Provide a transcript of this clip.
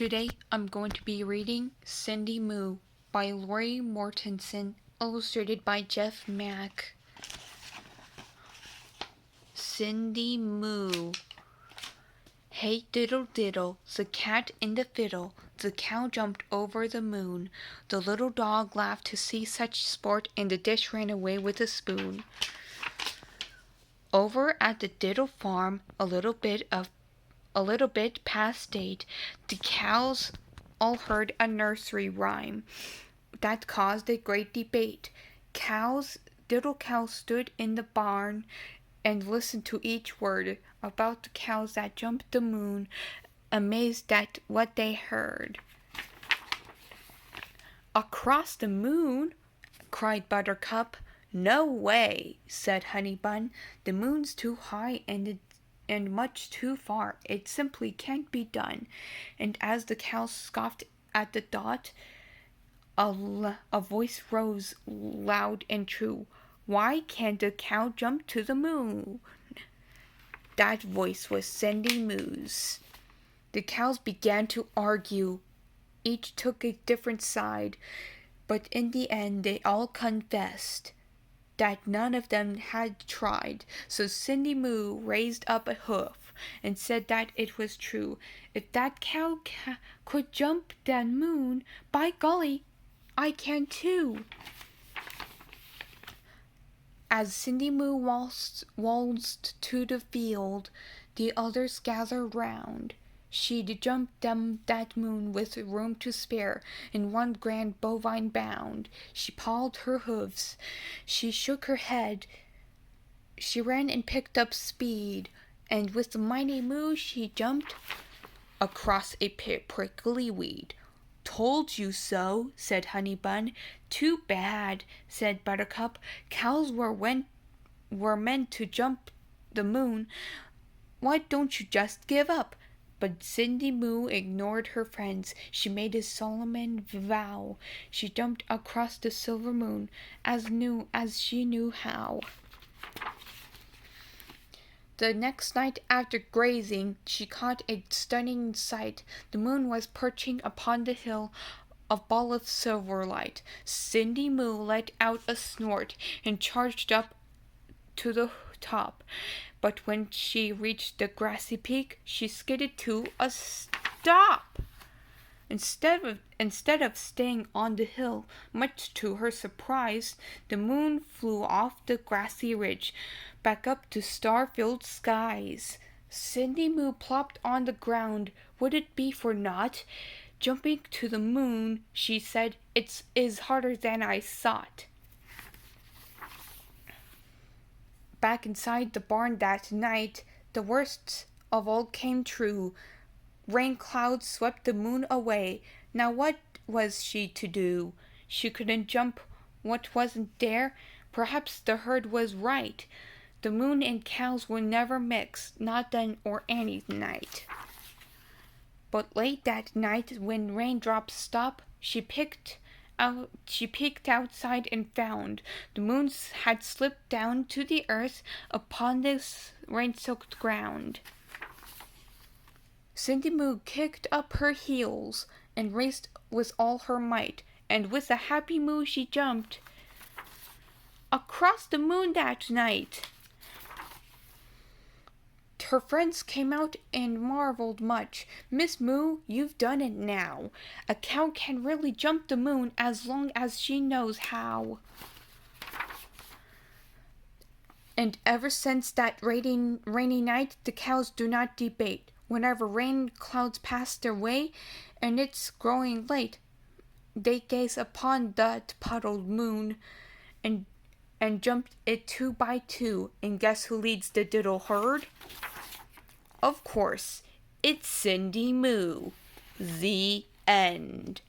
Today I'm going to be reading Cindy Moo by Lori Mortensen, illustrated by Jeff Mack. Cindy Moo. Hey diddle diddle, the cat in the fiddle, the cow jumped over the moon. The little dog laughed to see such sport, and the dish ran away with the spoon. Over at the diddle farm, a little bit past 8, the cows all heard a nursery rhyme that caused a great debate. Diddle cows stood in the barn and listened to each word about the cows that jumped the moon, amazed at what they heard. "Across the moon?" cried Buttercup. "No way," said Honey Bun. "The moon's too high and much too far. It simply can't be done." And as the cows scoffed at the thought, a voice rose loud and true. "Why can't a cow jump to the moon?" That voice was Cindy Moo's. The cows began to argue. Each took a different side, but in the end they all confessed that none of them had tried. So Cindy Moo raised up a hoof and said that it was true. "If that cow could jump that moon, by golly, I can too." As Cindy Moo waltzed to the field, the others gathered round. She'd jump them that moon with room to spare, in one grand bovine bound. She pawed her hoofs, she shook her head, she ran and picked up speed, and with a mighty moo she jumped across a prickly weed. "Told you so," said Honey Bun. "Too bad," said Buttercup. "Cows were meant to jump the moon. Why don't you just give up?" But Cindy Moo ignored her friends. She made a solemn vow. She jumped across the silver moon as she knew how. The next night, after grazing, she caught a stunning sight. The moon was perching upon the hill, a ball of silver light. Cindy Moo let out a snort and charged up to the top. But when she reached the grassy peak, she skidded to a stop. Instead of staying on the hill, much to her surprise, the moon flew off the grassy ridge, back up to star-filled skies. Cindy Moo plopped on the ground. Would it be for naught? "Jumping to the moon," she said, "is harder than I thought." Back inside the barn that night, the worst of all came true. Rain clouds swept the moon away. Now what was she to do? She couldn't jump what wasn't there. Perhaps the herd was right. The moon and cows would never mix, not then or any night. But late that night, when raindrops stopped, she peeked outside and found the moon had slipped down to the earth upon this rain-soaked ground. Cindy Moo kicked up her heels and raced with all her might, and with a happy moo she jumped across the moon that night. Her friends came out and marveled much. "Miss Moo, you've done it now. A cow can really jump the moon as long as she knows how." And ever since that rainy night, the cows do not debate. Whenever rain clouds pass their way, and it's growing late, they gaze upon that puddled moon and jump it 2 by 2. And guess who leads the diddle herd? Of course, it's Cindy Moo. The end.